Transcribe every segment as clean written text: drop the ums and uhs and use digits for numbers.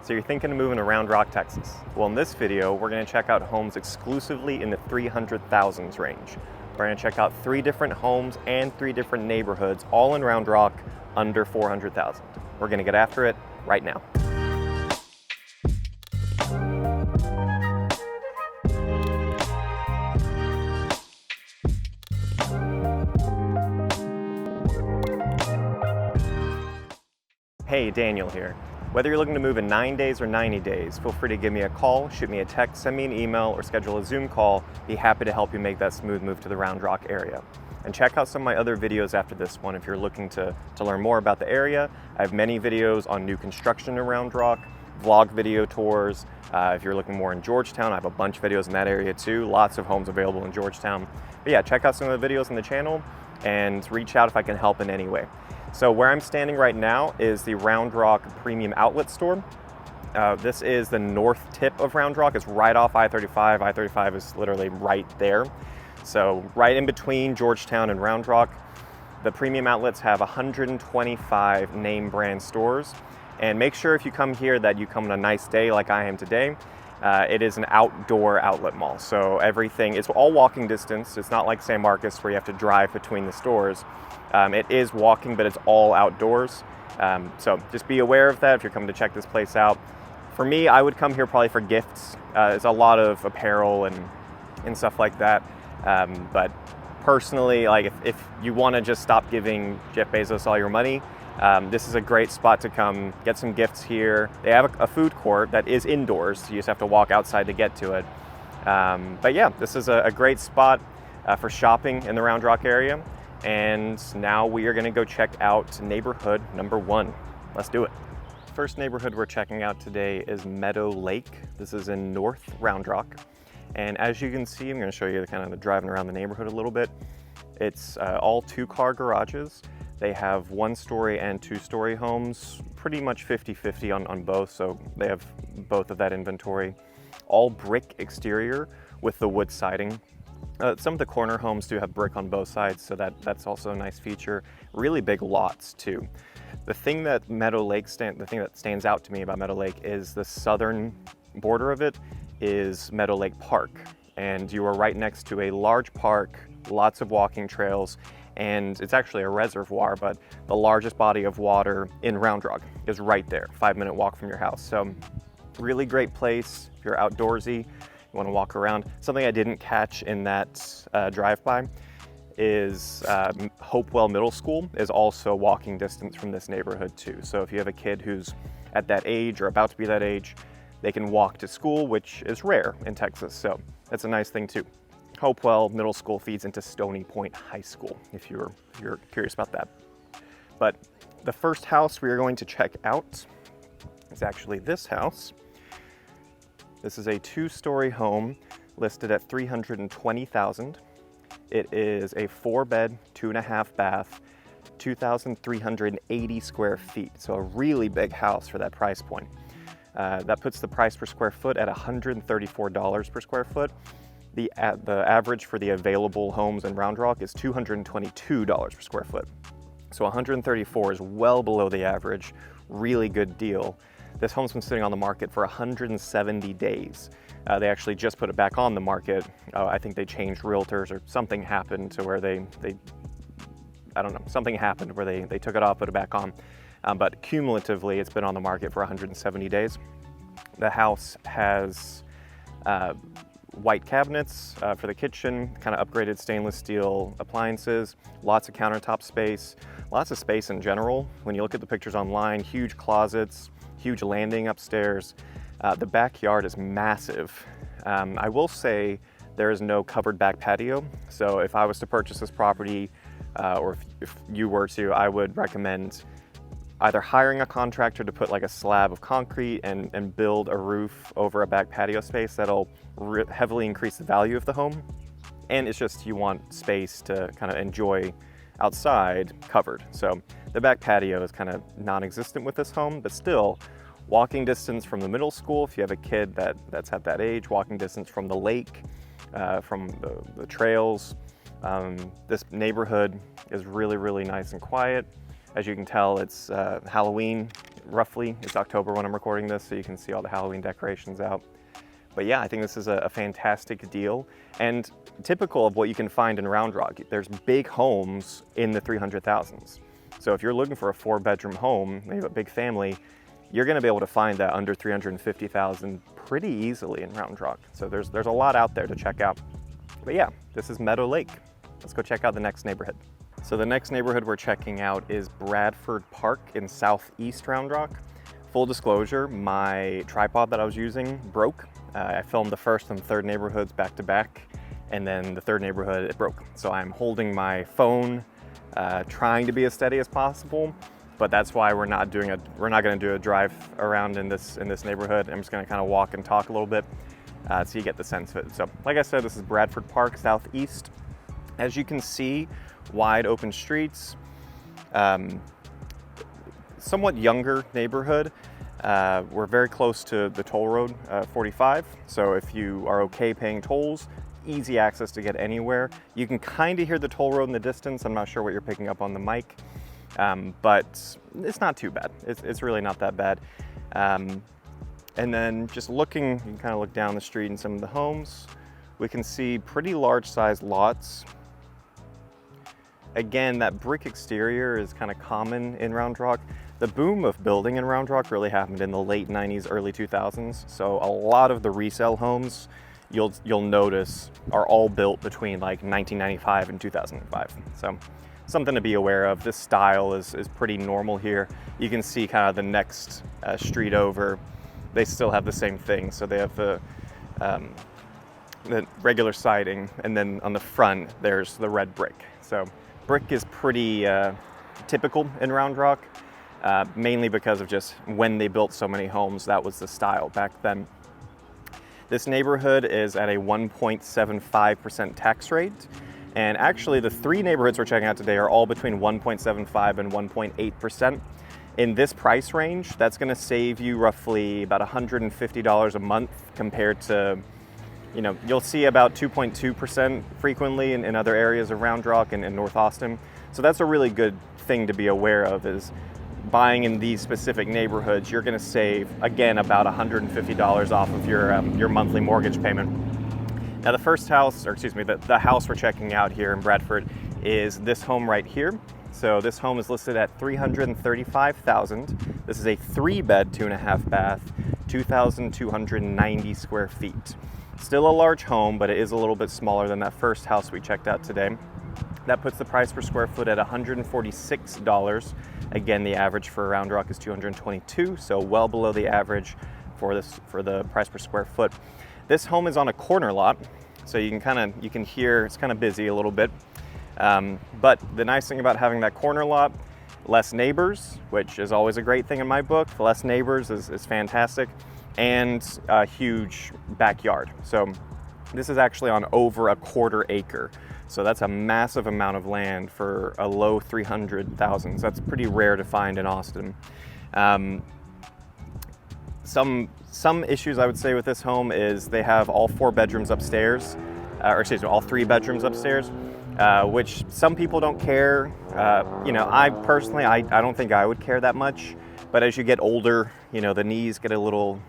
So you're thinking of moving to Round Rock, Texas. Well, in this video, we're gonna check out homes exclusively in the 300,000s range. We're gonna check out 3 different homes and 3 different neighborhoods, all in Round Rock, under 400,000. We're gonna get after it right now. Hey, Daniel here. Whether you're looking to move in 9 days or 90 days, feel free to give me a call, shoot me a text, send me an email, or schedule a Zoom call. Be happy to help you make that smooth move to the Round Rock area. And check out some of my other videos after this one if you're looking to learn more about the area. I have many videos on new construction in Round Rock, vlog video tours. If you're looking more in Georgetown, I have a bunch of videos in that area too. Lots of homes available in Georgetown. But yeah, check out some of the videos on the channel and reach out if I can help in any way. So where I'm standing right now is the Round Rock Premium Outlet Store. This is the north tip of Round Rock. It's right off I-35. I-35 is literally right there. So right in between Georgetown and Round Rock. The premium outlets have 125 name brand stores. And make sure if you come here that you come on a nice day like I am today. It is an outdoor outlet mall. So everything, it's all walking distance. It's not like San Marcos where you have to drive between the stores. It is walking, but it's all outdoors. So just be aware of that if you're coming to check this place out. For me, I would come here probably for gifts. It's a lot of apparel and stuff like that. But personally, like if you want to just stop giving Jeff Bezos all your money, this is a great spot to come get some gifts here. They have a food court that is indoors. So you just have to walk outside to get to it. But yeah, this is a great spot for shopping in the Round Rock area. And now we are gonna go check out neighborhood number 1. Let's do it. First neighborhood we're checking out today is Meadow Lake. This is in North Round Rock. And as you can see, I'm gonna show you kind of the driving around the neighborhood a little bit. It's all 2-car garages. They have 1-story and 2-story homes, pretty much 50-50 on both, so they have both of that inventory. All brick exterior with the wood siding. Some of the corner homes do have brick on both sides, so that's also a nice feature. Really big lots too. The thing that stands out to me about Meadow Lake is the southern border of it is Meadow Lake Park, and you are right next to a large park, lots of walking trails, and it's actually a reservoir, but the largest body of water in Round Rock is right there, 5-minute walk from your house. So really great place if you're outdoorsy. You want to walk around. Something I didn't catch in that drive-by is Hopewell Middle School is also walking distance from this neighborhood too. So if you have a kid who's at that age or about to be that age, they can walk to school, which is rare in Texas. So that's a nice thing too. Hopewell Middle School feeds into Stony Point High School, if you're curious about that. But the first house we are going to check out is actually this house. This is a 2-story home listed at $320,000. It is a 4-bed, 2.5 bath, 2,380 square feet. So a really big house for that price point. That puts the price per square foot at $134 per square foot. The average for the available homes in Round Rock is $222 per square foot. So $134 is well below the average. Really good deal. This home's been sitting on the market for 170 days. They actually just put it back on the market. I think they changed realtors or something happened to where I don't know, something happened where they took it off, put it back on. But cumulatively, it's been on the market for 170 days. The house has white cabinets for the kitchen, kind of upgraded stainless steel appliances, lots of countertop space, lots of space in general. When you look at the pictures online, huge closets, huge landing upstairs. The backyard is massive. I will say there is no covered back patio. So if I was to purchase this property, or if you were to, I would recommend either hiring a contractor to put like a slab of concrete and build a roof over a back patio space. That'll heavily increase the value of the home. And it's just, you want space to kind of enjoy outside covered. So the back patio is kind of non-existent with this home, but still walking distance from the middle school if you have a kid that's at that age, walking distance from the lake, from the trails. This neighborhood is really, really nice and quiet. As you can tell, it's Halloween roughly. It's October when I'm recording this, so you can see all the Halloween decorations out. But yeah, I think this is a fantastic deal and typical of what you can find in Round Rock. There's big homes in the 300,000s. So if you're looking for a 4-bedroom home, maybe a big family, you're gonna be able to find that under 350,000 pretty easily in Round Rock. So there's a lot out there to check out. But yeah, this is Meadow Lake. Let's go check out the next neighborhood. So the next neighborhood we're checking out is Bradford Park in southeast Round Rock. Full disclosure, my tripod that I was using broke. I filmed the first and third neighborhoods back to back, and then the third neighborhood, it broke. So I'm holding my phone, trying to be as steady as possible, but that's why we're not gonna do a drive around in this neighborhood. I'm just gonna kind of walk and talk a little bit so you get the sense of it. So like I said, this is Bradford Park, southeast. As you can see, wide open streets, somewhat younger neighborhood. We're very close to the toll road, 45. So if you are okay paying tolls, easy access to get anywhere. You can kind of hear the toll road in the distance. I'm not sure what you're picking up on the mic, but it's not too bad. It's really not that bad. And then just looking, you can kind of look down the street in some of the homes. We can see pretty large sized lots. Again, that brick exterior is kind of common in Round Rock. The boom of building in Round Rock really happened in the late 90s, early 2000s. So a lot of the resale homes you'll notice are all built between like 1995 and 2005. So something to be aware of. This style is pretty normal here. You can see kind of the next street over. They still have the same thing. So they have the regular siding, and then on the front there's the red brick. So brick is pretty typical in Round Rock, mainly because of just when they built so many homes, that was the style back then. This neighborhood is at a 1.75% tax rate, and actually the 3 neighborhoods we're checking out today are all between 1.75 and 1.8%. In this price range, that's gonna save you roughly about $150 a month compared to, you know, you'll see about 2.2% frequently in other areas of Round Rock and in North Austin. So that's a really good thing to be aware of, is buying in these specific neighborhoods, you're gonna save, again, about $150 off of your monthly mortgage payment. Now the first house, or excuse me, the house we're checking out here in Bradford is this home right here. So this home is listed at $335,000. This is a 3-bed, 2.5 bath, 2,290 square feet. Still a large home, but it is a little bit smaller than that first house we checked out today. That puts the price per square foot at $146. Again, the average for Round Rock is $222, so well below the average for the price per square foot. This home is on a corner lot, so you can hear it's kind of busy a little bit. But the nice thing about having that corner lot, less neighbors, which is always a great thing in my book. Less neighbors is fantastic. And a huge backyard. So this is actually on over a 1/4 acre. So that's a massive amount of land for a low 300,000. That's pretty rare to find in Austin. Some issues I would say with this home is they have all 4 bedrooms upstairs, or excuse me, all 3 bedrooms upstairs, which some people don't care. You know, I personally, I don't think I would care that much. But as you get older, you know, the knees get a little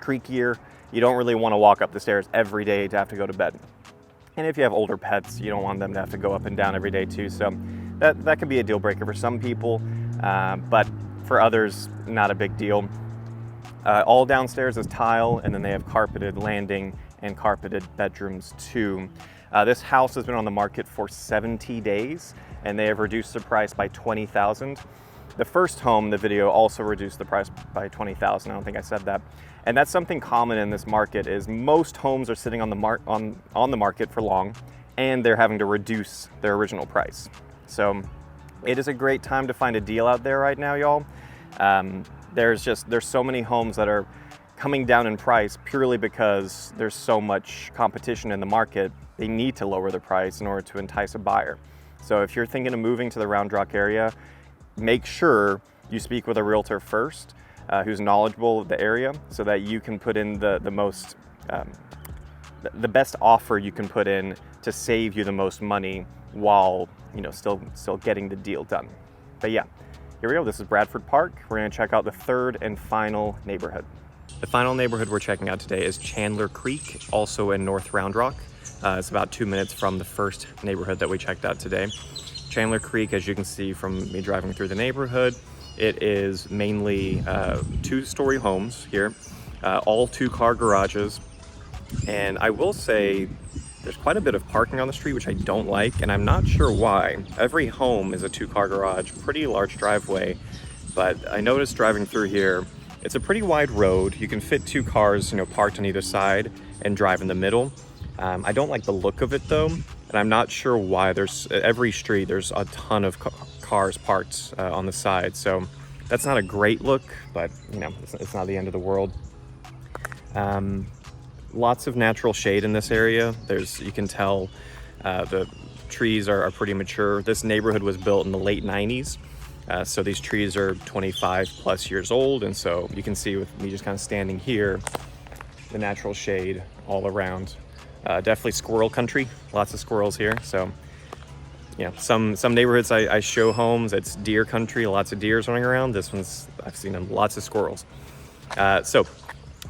creakier. You don't really want to walk up the stairs every day to have to go to bed. And if you have older pets, you don't want them to have to go up and down every day too. So that could be a deal breaker for some people, but for others, not a big deal. All downstairs is tile, and then they have carpeted landing and carpeted bedrooms too. This house has been on the market for 70 days, and they have reduced the price by $20,000. The first home, the video, also reduced the price by $20,000. I don't think I said that. And that's something common in this market, is most homes are sitting on the market for long, and they're having to reduce their original price. So it is a great time to find a deal out there right now, y'all. There's so many homes that are coming down in price purely because there's so much competition in the market. They need to lower the price in order to entice a buyer. So if you're thinking of moving to the Round Rock area, make sure you speak with a realtor first, who's knowledgeable of the area, so that you can put in the best offer you can put in to save you the most money while, you know, still getting the deal done. But yeah, Here we go, this is Bradford Park. We're gonna check out the third and final neighborhood. The final neighborhood we're checking out today is Chandler Creek, also in North Round Rock. It's about 2 minutes from the first neighborhood that we checked out today. Chandler Creek, as you can see from me driving through the neighborhood, it is mainly two-story homes here, all two-car garages. And I will say there's quite a bit of parking on the street, which I don't like, and I'm not sure why. Every home is a two-car garage, pretty large driveway, but I noticed driving through here, it's a pretty wide road. You can fit two cars, parked on either side and drive in the middle. I don't like the look of it though, and I'm not sure why. Every street, there's a ton of cars parked on the side, so that's not a great look, but it's not the end of the world. Lots of natural shade in this area. You can tell the trees are pretty mature. This neighborhood was built in the late 90s, so these trees are 25 plus years old, and so you can see with me just kind of standing here, the natural shade all around. Definitely squirrel country, lots of squirrels here. So some neighborhoods I show homes, it's deer country, lots of deers running around. This one's, I've seen lots of squirrels. So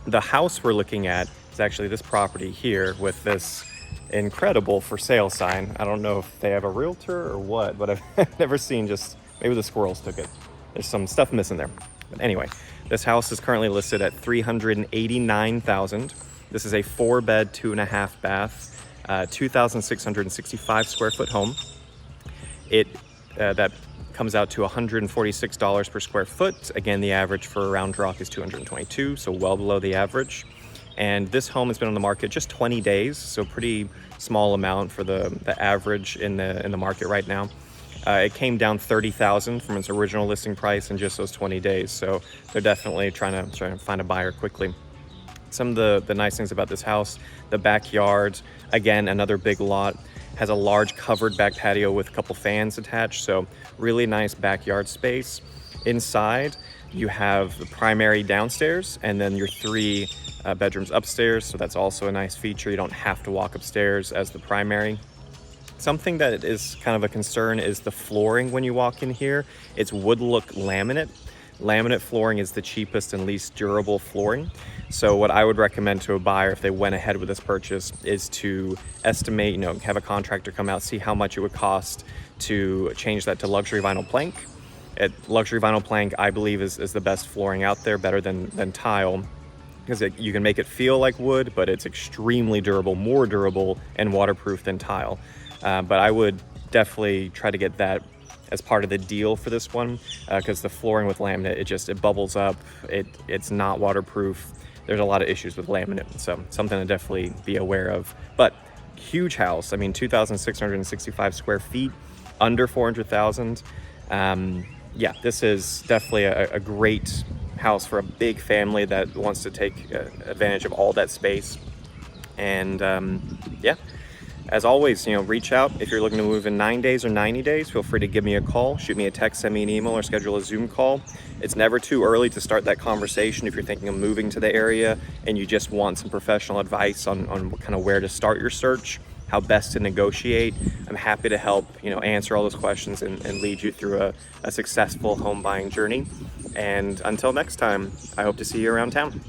the house we're looking at is actually this property here with this incredible for sale sign. I don't know if they have a realtor or what, but I've never seen, maybe the squirrels took it. There's some stuff missing there. But anyway, this house is currently listed at $389,000. This is a 4-bed, 2.5 bath, 2,665 square foot home. That comes out to $146 per square foot. Again, the average for Round Rock is $222, so well below the average. And this home has been on the market just 20 days, so pretty small amount for the average in the market right now. It came down $30,000 from its original listing price in just those 20 days, so they're definitely trying to find a buyer quickly. Some of the nice things about this house, the backyard, again, another big lot, has a large covered back patio with a couple fans attached, so really nice backyard space. Inside, you have the primary downstairs and then your 3 bedrooms upstairs, so that's also a nice feature. You don't have to walk upstairs as the primary. Something that is kind of a concern is the flooring when you walk in here. It's wood look laminate. Laminate flooring is the cheapest and least durable flooring. So what I would recommend to a buyer if they went ahead with this purchase is to estimate, have a contractor come out, see how much it would cost to change that to luxury vinyl plank. Luxury vinyl plank, I believe, is the best flooring out there, better than tile, because you can make it feel like wood, but it's extremely durable, more durable and waterproof than tile. But I would definitely try to get that as part of the deal for this one, because the flooring with laminate, it bubbles up, it's not waterproof. There's a lot of issues with laminate, so something to definitely be aware of. But huge house, 2,665 square feet, under 400,000. Yeah, this is definitely a great house for a big family that wants to take advantage of all that space. And yeah, as always, reach out if you're looking to move in 9 days or 90 days. Feel free to give me a call, shoot me a text, send me an email, or schedule a Zoom call. It's never too early to start that conversation if you're thinking of moving to the area and you just want some professional advice on kind of where to start your search, how best to negotiate. I'm happy to help, answer all those questions and lead you through a successful home buying journey. And until next time, I hope to see you around town.